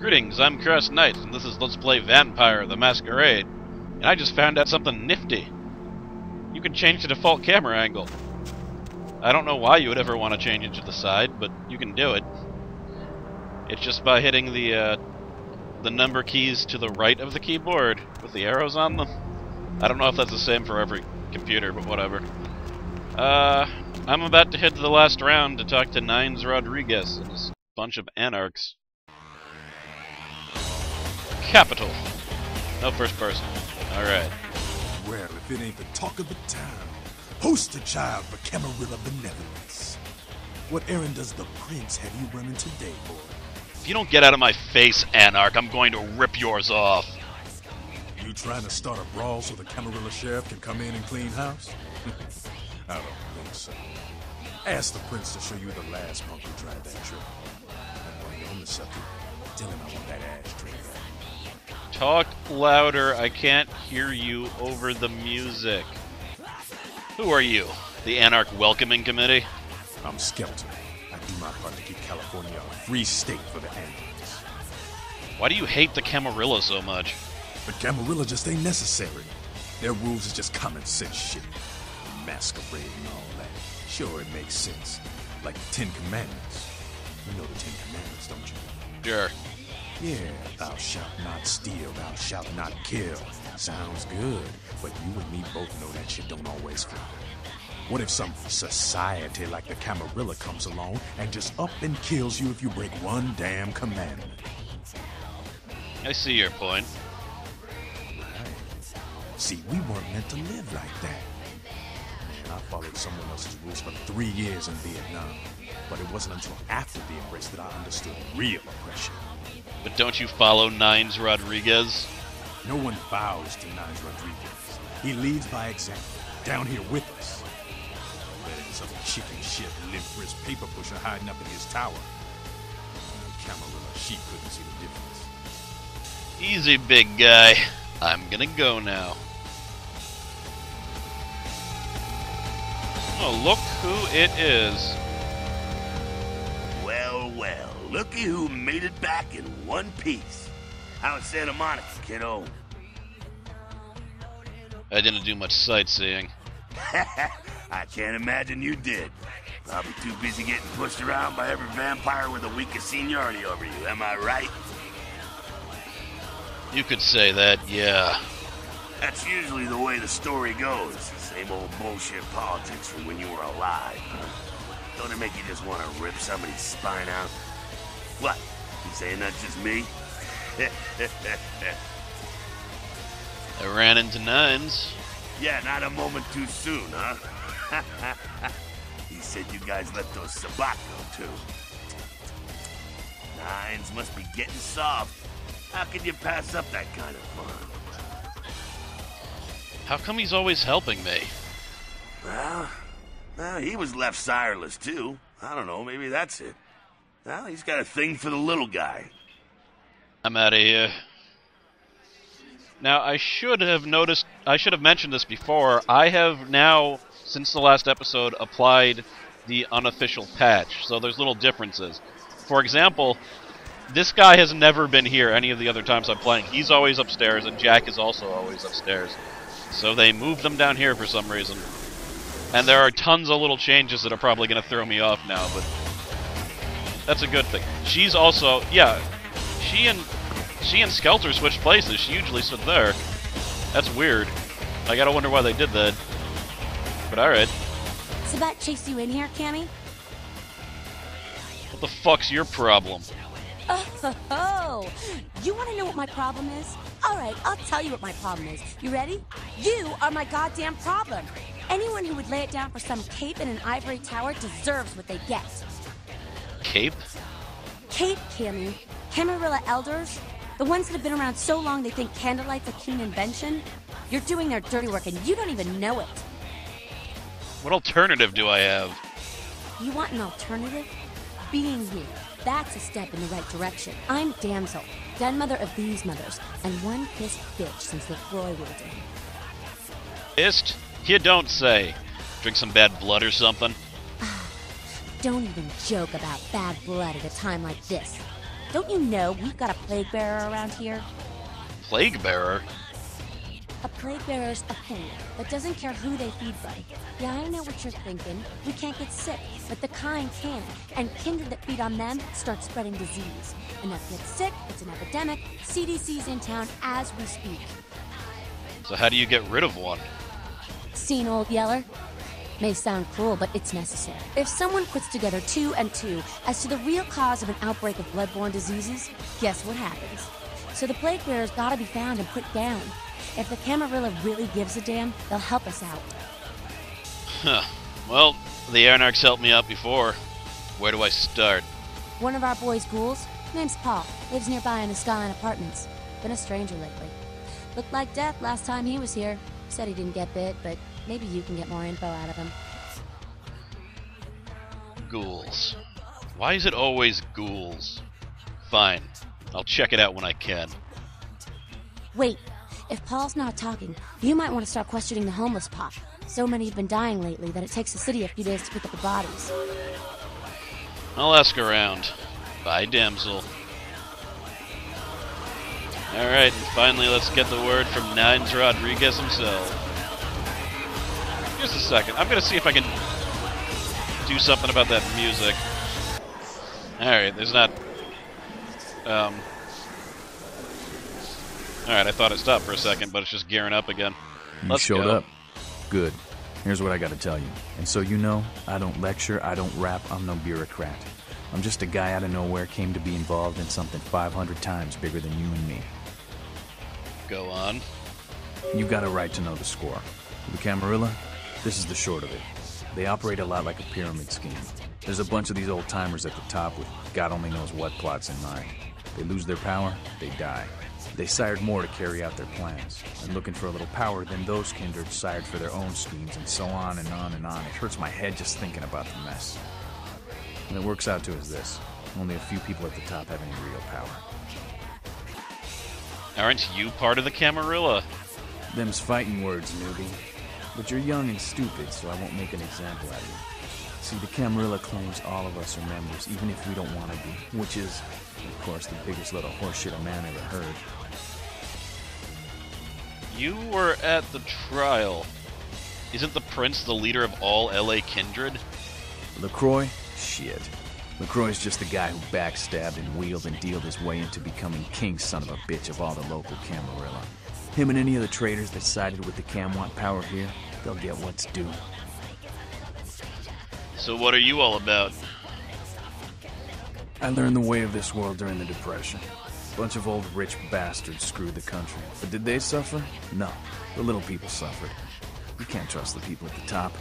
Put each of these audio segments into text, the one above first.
Greetings, I'm Cross Knight, and this is Let's Play Vampire the Masquerade. And I just found out something nifty. You can change the default camera angle. I don't know why you would ever want to change it to the side, but you can do it. It's just by hitting the number keys to the right of the keyboard with the arrows on them. I don't know if that's the same for every computer, but whatever. I'm about to head to the last round to talk to Nines Rodriguez and his bunch of Anarchs. Capital. No first person. Alright. Well, if it ain't the talk of the town, poster child for Camarilla benevolence. What errand does the prince have you running today, boy? If you don't get out of my face, Anarch, I'm going to rip yours off. You trying to start a brawl so the Camarilla sheriff can come in and clean house? I don't think so. Ask the prince to show you the last punk who tried that trick. And while you're on the subject, tell him I want that ashtray back. Talk louder, I can't hear you over the music. Who are you? The Anarch Welcoming Committee? I'm Skeleton. I do my part to keep California a free state for the Anarchs. Why do you hate the Camarilla so much? The Camarilla just ain't necessary. Their rules is just common sense shit. Masquerade and all that. Sure, it makes sense. Like the Ten Commandments. You know the Ten Commandments, don't you? Sure. Yeah, thou shalt not steal, thou shalt not kill. Sounds good, but you and me both know that shit don't always fly. What if some society like the Camarilla comes along and just up and kills you if you break one damn commandment? I see your point. Right. See, we weren't meant to live like that. I followed someone else's rules for 3 years in Vietnam, but it wasn't until after the embrace that I understood real oppression. But don't you follow Nines Rodriguez? No one bows to Nines Rodriguez. He leads by example, down here with us. Better than some chicken shit, limp-wrist paper pusher hiding up in his tower. Camarilla, she couldn't see the difference. Easy, big guy. I'm gonna go now. Oh, look who it is. Well, well, looky who made it back in one piece. How's Santa Monica, kiddo? I didn't do much sightseeing. I can't imagine you did. Probably too busy getting pushed around by every vampire with the weakest seniority over you, am I right? You could say that, yeah. That's usually the way the story goes. Same old bullshit politics from when you were alive. Don't it make you just want to rip somebody's spine out? What? You saying that's just me? I ran into Nines. Yeah, not a moment too soon, huh? He said you guys let those Sabat go, too. Nines must be getting soft. How could you pass up that kind of fun? How come he's always helping me? Well, he was left sireless, too. I don't know, maybe that's it. Well, he's got a thing for the little guy. I'm out of here. Now, I should have mentioned this before. I have now, since the last episode, applied the unofficial patch, so there's little differences. For example, this guy has never been here any of the other times I'm playing. He's always upstairs, and Jack is also always upstairs. So they moved them down here for some reason. And there are tons of little changes that are probably going to throw me off now, but that's a good thing. She's also, yeah, she and Skelter switched places. She usually stood there. That's weird. I gotta wonder why they did that. But alright. Sabat chased you in here, Cammy? What the fuck's your problem? Oh, you want to know what my problem is? All right, I'll tell you what my problem is. You ready? You are my goddamn problem. Anyone who would lay it down for some cape in an ivory tower deserves what they get. Cape? Cape, Cammy. Camarilla elders. The ones that have been around so long they think candlelight's a keen invention. You're doing their dirty work and you don't even know it. What alternative do I have? You want an alternative? Being you. That's a step in the right direction. I'm Damsel, den mother of these mothers, and one pissed bitch since Lefroy ruled in. Pissed? You don't say. Drink some bad blood or something? Don't even joke about bad blood at a time like this. Don't you know we've got a plague bearer around here? Plague bearer? A plague bearer's a fool that doesn't care who they feed by. Yeah, I know what you're thinking. We can't get sick, but the kind can. And kindred that feed on them start spreading disease. Enough get sick, it's an epidemic. CDC's in town as we speak. So how do you get rid of one? Seen Old Yeller? May sound cruel, but it's necessary. If someone puts together 2 and 2 as to the real cause of an outbreak of bloodborne diseases, guess what happens? So the plague bearer's gotta be found and put down. If the Camarilla really gives a damn, they'll help us out. Huh. Well, the Anarchs helped me out before. Where do I start? One of our boys' ghouls, name's Paul, lives nearby in the Skyline Apartments. Been a stranger lately. Looked like death last time he was here. Said he didn't get bit, but maybe you can get more info out of him. Ghouls. Why is it always ghouls? Fine. I'll check it out when I can. Wait, if Paul's not talking, you might want to start questioning the homeless pop. So many have been dying lately that it takes the city a few days to pick up the bodies. I'll ask around. Bye, damsel. Alright, and finally let's get the word from Nines Rodriguez himself. Just a second. I'm gonna see if I can do something about that music. Alright, there's not... Alright, I thought it stopped for a second, but it's just gearing up again. You showed up. Good. Here's what I gotta tell you. And so you know, I don't lecture, I don't rap, I'm no bureaucrat. I'm just a guy out of nowhere came to be involved in something 500 times bigger than you and me. Go on. You got a right to know the score. The Camarilla, this is the short of it. They operate a lot like a pyramid scheme. There's a bunch of these old-timers at the top with God only knows what plots in mind. They lose their power, they die. They sired more to carry out their plans, and looking for a little power, then those kindred sired for their own schemes, and so on and on and on. It hurts my head just thinking about the mess. And it works out to is this. Only a few people at the top have any real power. Aren't you part of the Camarilla? Them's fighting words, newbie. But you're young and stupid, so I won't make an example out of you. See, the Camarilla claims all of us are members, even if we don't want to be, which is, of course, the biggest little horseshit a man ever heard. You were at the trial. Isn't the Prince the leader of all LA kindred? LaCroix? Shit. LaCroix's just the guy who backstabbed and wheeled and dealed his way into becoming king son of a bitch of all the local Camarilla. Him and any of the traitors that sided with the Cam want power here, they'll get what's due. So what are you all about? I learned the way of this world during the Depression. A bunch of old rich bastards screwed the country. But did they suffer? No. The little people suffered. You can't trust the people at the top.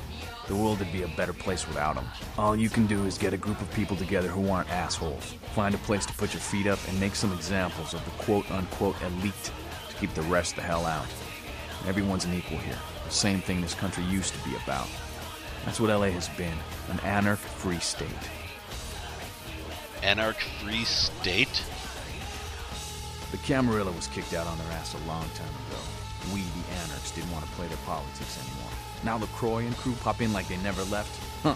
The world would be a better place without them. All you can do is get a group of people together who aren't assholes. Find a place to put your feet up and make some examples of the quote-unquote elite to keep the rest the hell out. Everyone's an equal here. The same thing this country used to be about. That's what LA has been. An anarch-free state. Anarch-free state? The Camarilla was kicked out on their ass a long time ago. We, the Anarchs, didn't want to play their politics anymore. Now LaCroix and crew pop in like they never left? No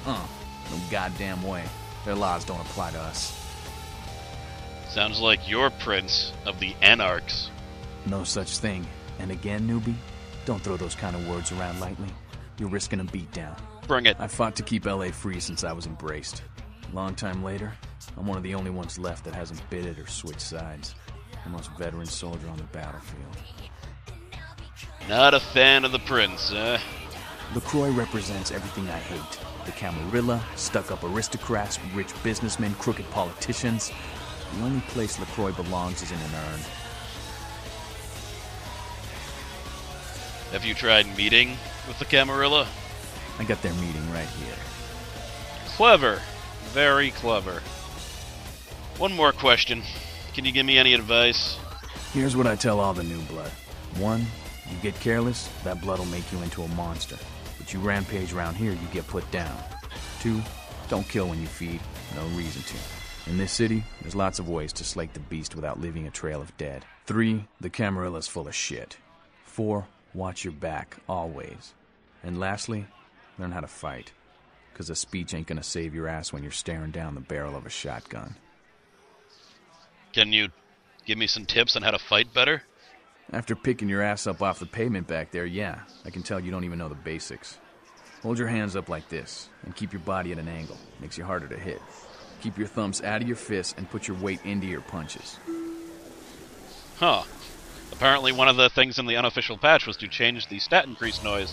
goddamn way. Their laws don't apply to us. Sounds like you're Prince of the Anarchs. No such thing. And again, newbie, don't throw those kind of words around lightly. You're risking a beatdown. Bring it. I fought to keep LA free since I was embraced. A long time later, I'm one of the only ones left that hasn't bid it or switched sides. The most veteran soldier on the battlefield. Not a fan of the Prince, eh? LaCroix represents everything I hate. The Camarilla, stuck-up aristocrats, rich businessmen, crooked politicians. The only place LaCroix belongs is in an urn. Have you tried meeting with the Camarilla? I got their meeting right here. Clever. Very clever. One more question. Can you give me any advice? Here's what I tell all the new blood. 1, you get careless, that blood will make you into a monster. But you rampage around here, you get put down. 2, don't kill when you feed. No reason to. In this city, there's lots of ways to slake the beast without leaving a trail of dead. 3, the Camarilla's full of shit. 4, watch your back, always. And lastly, learn how to fight. Because a speech ain't gonna save your ass when you're staring down the barrel of a shotgun. Can you give me some tips on how to fight better? After picking your ass up off the pavement back there, yeah, I can tell you don't even know the basics. Hold your hands up like this, and keep your body at an angle. Makes you harder to hit. Keep your thumbs out of your fists and put your weight into your punches. Huh. Apparently one of the things in the unofficial patch was to change the stat increase noise.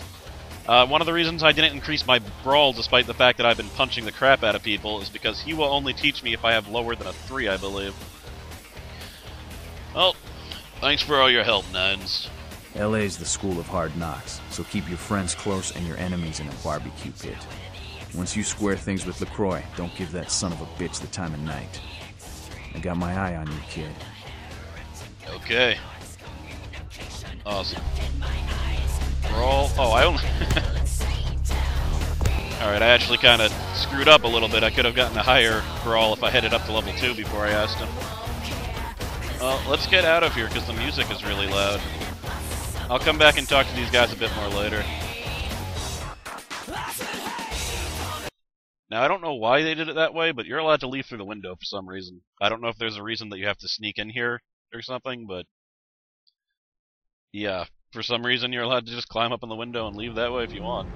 One of the reasons I didn't increase my brawl, despite the fact that I've been punching the crap out of people, is because he will only teach me if I have lower than a 3, I believe. Well, thanks for all your help, Nines. LA's the school of hard knocks, so keep your friends close and your enemies in a barbecue pit. Once you square things with LaCroix, don't give that son of a bitch the time of night. I got my eye on you, kid. Okay. Awesome. Brawl. Oh, I only... Alright, I actually kind of screwed up a little bit. I could have gotten a higher brawl if I headed up to level 2 before I asked him. Well, let's get out of here, because the music is really loud. I'll come back and talk to these guys a bit more later. Now, I don't know why they did it that way, but you're allowed to leave through the window for some reason. I don't know if there's a reason that you have to sneak in here or something, but... yeah, for some reason you're allowed to just climb up in the window and leave that way if you want.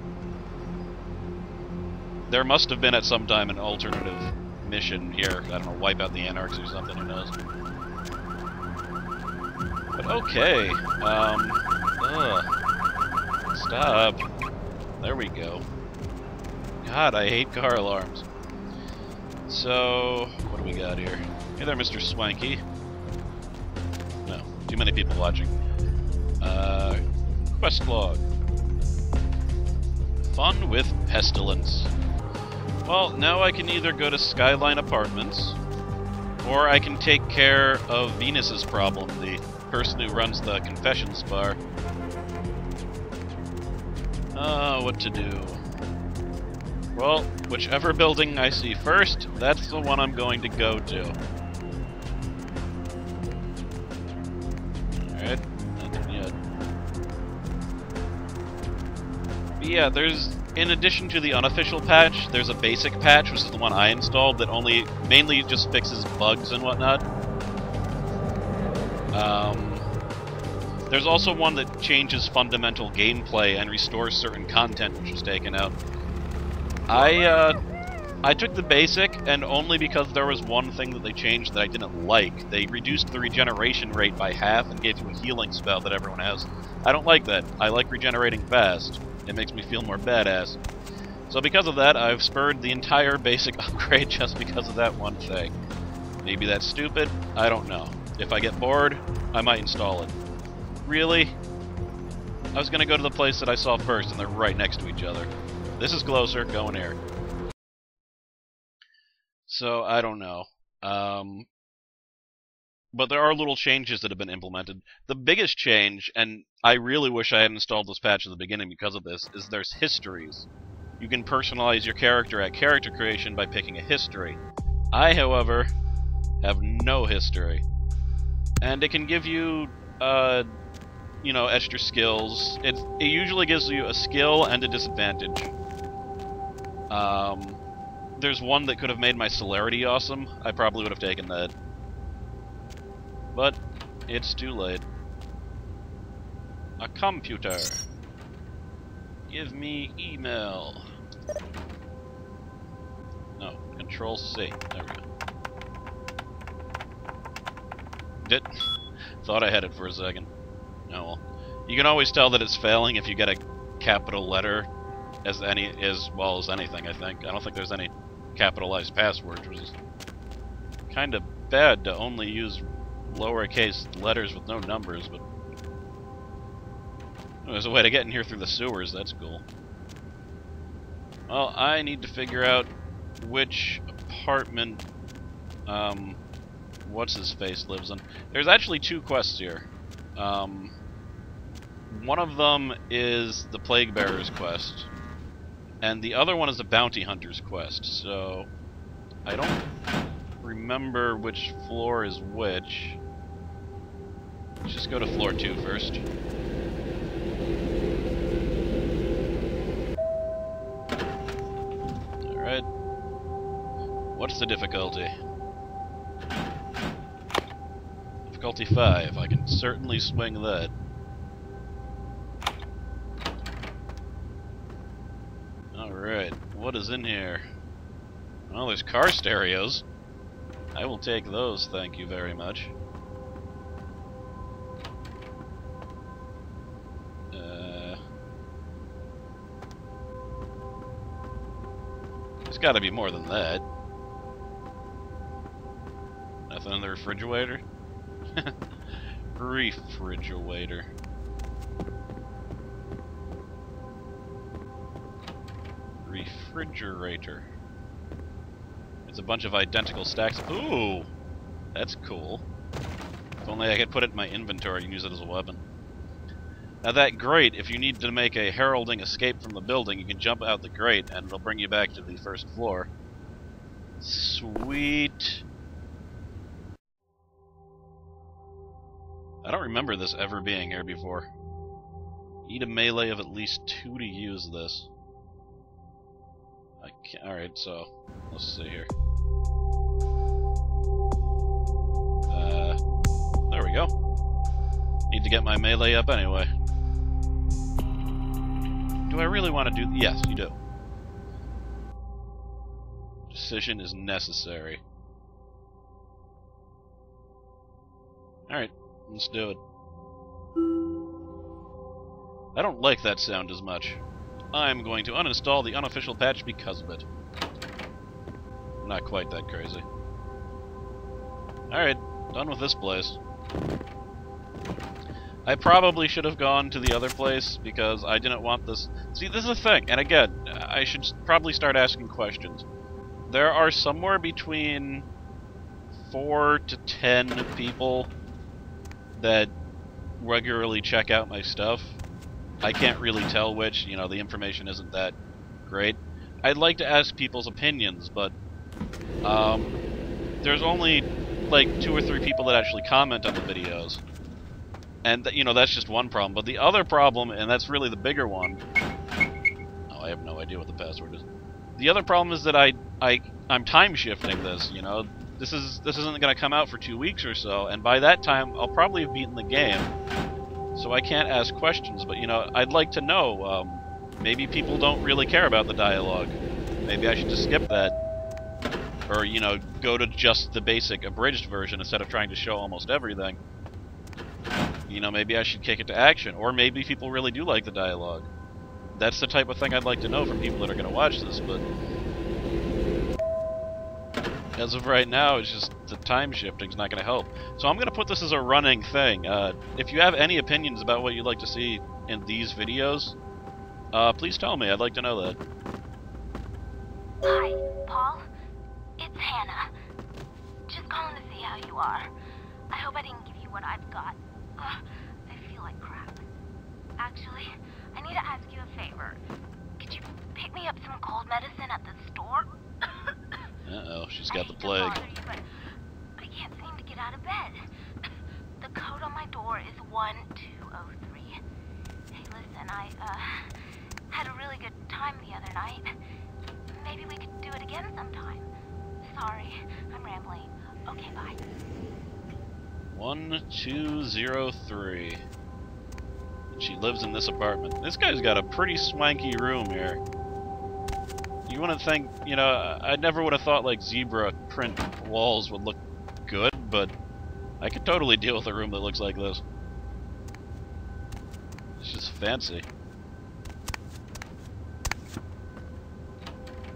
There must have been at some time an alternative mission here. I don't know, wipe out the Anarchs or something, who knows. But okay, stop. There we go. God, I hate car alarms. So, what do we got here? Hey there, Mr. Swanky. No, too many people watching. Quest log. Fun with pestilence. Well, now I can either go to Skyline Apartments, or I can take care of Venus's problem, the person who runs the confessions bar. What to do? Well, whichever building I see first, that's the one I'm going to go to. Alright, nothing yet. But yeah, in addition to the unofficial patch, there's a basic patch, which is the one I installed, that mainly just fixes bugs and whatnot. There's also one that changes fundamental gameplay and restores certain content which was taken out. I took the basic, and only because there was one thing that they changed that I didn't like. They reduced the regeneration rate by half and gave you a healing spell that everyone has. I don't like that. I like regenerating fast. It makes me feel more badass. So because of that, I've spurred the entire basic upgrade just because of that one thing. Maybe that's stupid, I don't know. If I get bored, I might install it. Really? I was gonna go to the place that I saw first, and they're right next to each other. This is closer, going here. So, I don't know. But there are little changes that have been implemented. The biggest change, and I really wish I had installed this patch at the beginning because of this, is there's histories. You can personalize your character at character creation by picking a history. I, however, have no history. And it can give you, you know, extra skills. It usually gives you a skill and a disadvantage. There's one that could have made my celerity awesome. I probably would have taken that. But it's too late. A computer. Give me email. No, Control C. There we go. Thought I had it for a second. Oh well. You can always tell that it's failing if you get a capital letter as well as anything, I think. I don't think there's any capitalized passwords, which is kind of bad to only use lowercase letters with no numbers, but there's a way to get in here through the sewers, that's cool. Well, I need to figure out which apartment what's-his-face lives in. There's actually 2 quests here. One of them is the Plague Bearer's quest, and the other one is the Bounty Hunter's quest, so I don't remember which floor is which. Let's just go to floor 2 first. Alright. What's the difficulty? Difficulty 5. I can certainly swing that. Alright, what is in here? Well, there's car stereos. I will take those, thank you very much. There's gotta be more than that. Nothing in the refrigerator? Refrigerator. Refrigerator. It's a bunch of identical stacks. Ooh! That's cool. If only I could put it in my inventory and use it as a weapon. Now that grate, if you need to make a heralding escape from the building, you can jump out the grate and it'll bring you back to the first floor. Sweet. I don't remember this ever being here before. Need a melee of at least 2 to use this. I can't. Alright, so let's see here. There we go. Need to get my melee up anyway. Do I really want to do... Yes, you do. Decision is necessary. Alright, let's do it. I don't like that sound as much. I'm going to uninstall the unofficial patch because of it. Not quite that crazy. Alright, done with this place. I probably should have gone to the other place because I didn't want this... See, this is the thing, and again, I should probably start asking questions. There are somewhere between 4 to 10 people that regularly check out my stuff. I can't really tell which, you know, the information isn't that great. I'd like to ask people's opinions, but there's only like 2 or 3 people that actually comment on the videos. And, you know, that's just one problem. But the other problem, and that's really the bigger one... Oh, I have no idea what the password is. The other problem is that I'm time-shifting this, you know. This isn't going to come out for 2 weeks or so, and by that time, I'll probably have beaten the game. So I can't ask questions, but, you know, I'd like to know. Maybe people don't really care about the dialogue. Maybe I should just skip that. Or, you know, go to just the basic abridged version instead of trying to show almost everything. You know, maybe I should kick it to action. Or maybe people really do like the dialogue. That's the type of thing I'd like to know from people that are going to watch this, but... as of right now, it's just the time shifting's not going to help. So I'm going to put this as a running thing. If you have any opinions about what you'd like to see in these videos, please tell me. I'd like to know that. Hi, Paul. It's Hannah. Just calling to see how you are. I hope I didn't give you what I've got. I feel like crap. Actually, I need to ask you a favor. Could you pick me up some cold medicine at the store? Uh-oh, she's got the plague. I hate to bother you, but I can't seem to get out of bed. The code on my door is 1203. Hey, listen, I had a really good time the other night. Maybe we could do it again sometime. Sorry, I'm rambling. Okay, bye. 1203. And she lives in this apartment. This guy's got a pretty swanky room here. You wouldn't think, you know, I never would have thought like zebra print walls would look good, but I could totally deal with a room that looks like this. It's just fancy.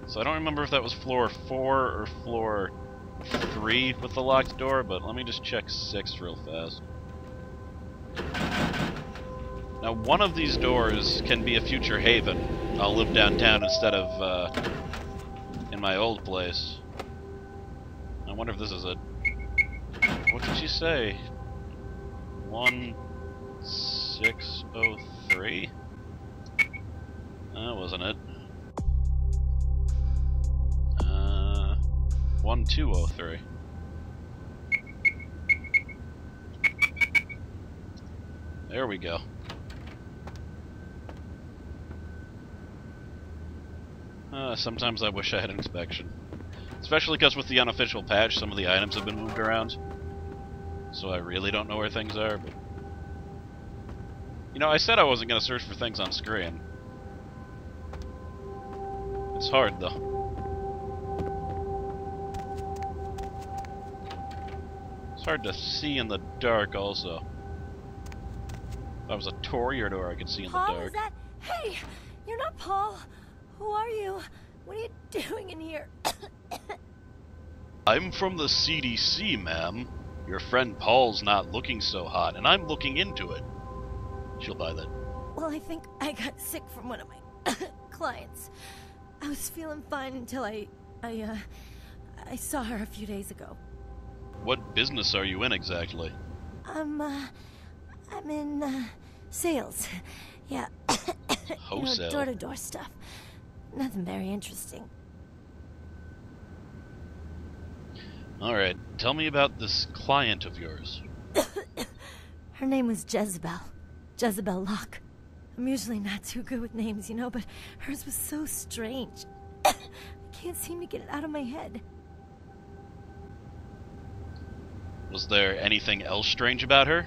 So I don't remember if that was floor 4 or floor 3 with the locked door, but let me just check 6 real fast. Now, one of these doors can be a future haven. I'll live downtown instead of in my old place. I wonder if this is it. What did she say? 1603? That wasn't it. 1203. There we go. Sometimes I wish I had an inspection. Especially because with the unofficial patch, some of the items have been moved around. So I really don't know where things are, but... You know, I said I wasn't gonna search for things on screen. It's hard, though. It's hard to see in the dark, also. If I was a Toreador, I could see in the Paul, dark. is that... Hey! You're not Paul! Who are you? What are you doing in here? I'm from the CDC, ma'am. Your friend Paul's not looking so hot, and I'm looking into it. She'll buy that. Well, I think I got sick from one of my clients. I was feeling fine until I saw her a few days ago. What business are you in exactly? I'm in, sales. Yeah. Wholesale. Door-to-door stuff. Nothing very interesting. Alright, tell me about this client of yours. Her name was Jezebel. Jezebel Locke. I'm usually not too good with names, you know, but hers was so strange. I can't seem to get it out of my head. Was there anything else strange about her?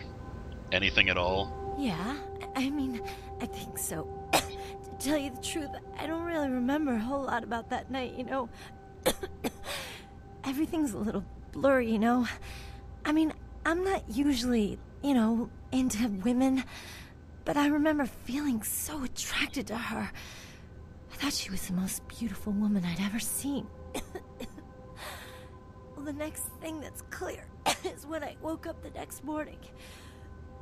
Anything at all? Yeah, I mean, I think so. To tell you the truth, I don't really remember a whole lot about that night, you know. Everything's a little blurry, you know. I mean, I'm not usually, you know, into women, but I remember feeling so attracted to her. I thought she was the most beautiful woman I'd ever seen. Well, the next thing that's clear is when I woke up the next morning.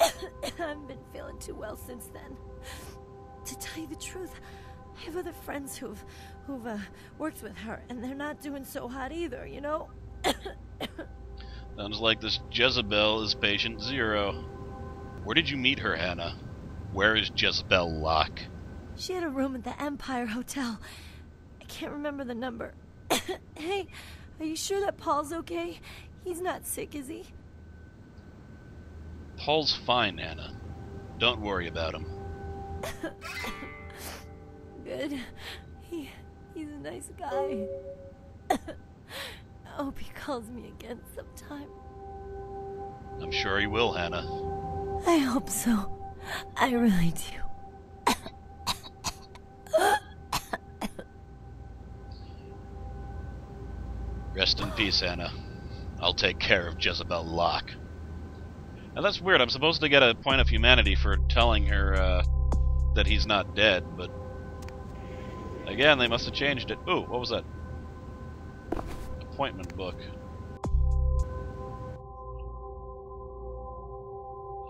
I haven't been feeling too well since then. To tell you the truth, I have other friends who've worked with her, and they're not doing so hot either, you know? Sounds like this Jezebel is patient zero. Where did you meet her, Hannah? Where is Jezebel Locke? She had a room at the Empire Hotel. I can't remember the number. Hey, are you sure that Paul's okay? He's not sick, is he? Paul's fine, Hannah. Don't worry about him. Good. He's a nice guy. I hope he calls me again sometime. I'm sure he will, Hannah. I hope so. I really do. Rest in peace, Hannah. I'll take care of Jezebel Locke. Now that's weird. I'm supposed to get a point of humanity for telling her that he's not dead, but again, they must have changed it. Ooh, what was that? Appointment book.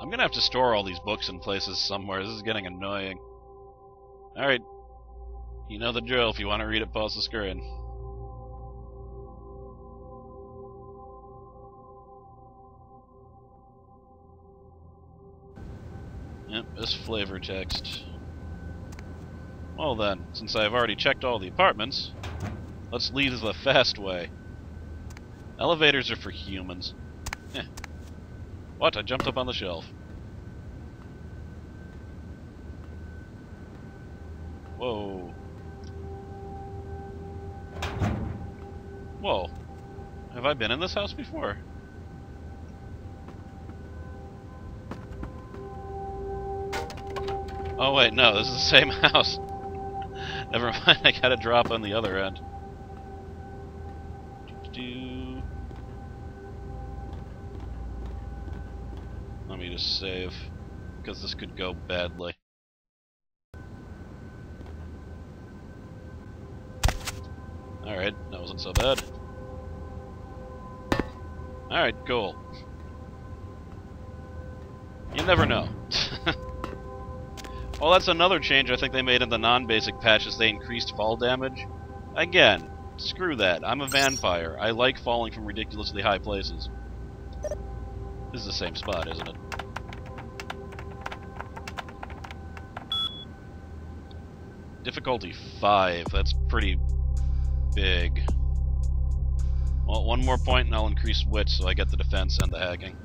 I'm gonna have to store all these books in places somewhere. This is getting annoying. Alright. You know the drill. If you want to read it, pause the screen. Yep, this flavor text. Well then, since I've already checked all the apartments, let's leave the fast way. Elevators are for humans. Eh. What? I jumped up on the shelf. Whoa. Whoa. Have I been in this house before? Oh wait, no, this is the same house. Never mind, I got a drop on the other end. Let me just save, because this could go badly. Alright, that wasn't so bad. Alright, cool. You never know. Well, that's another change I think they made in the non-basic patches. They increased fall damage. Again, screw that. I'm a vampire. I like falling from ridiculously high places. This is the same spot, isn't it? Difficulty 5. That's pretty big. Well, one more point and I'll increase wit so I get the defense and the hacking.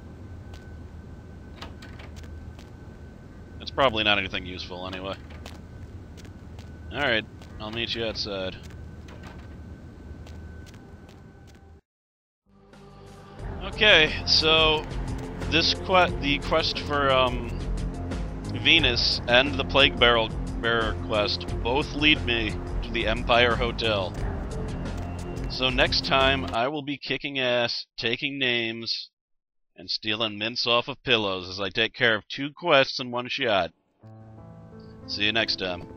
It's probably not anything useful anyway. Alright, I'll meet you outside. Okay, so the quest for Venus and the Plague Bearer quest both lead me to the Empire Hotel. So next time I will be kicking ass, taking names, and stealing mints off of pillows as I take care of 2 quests in one shot. See you next time.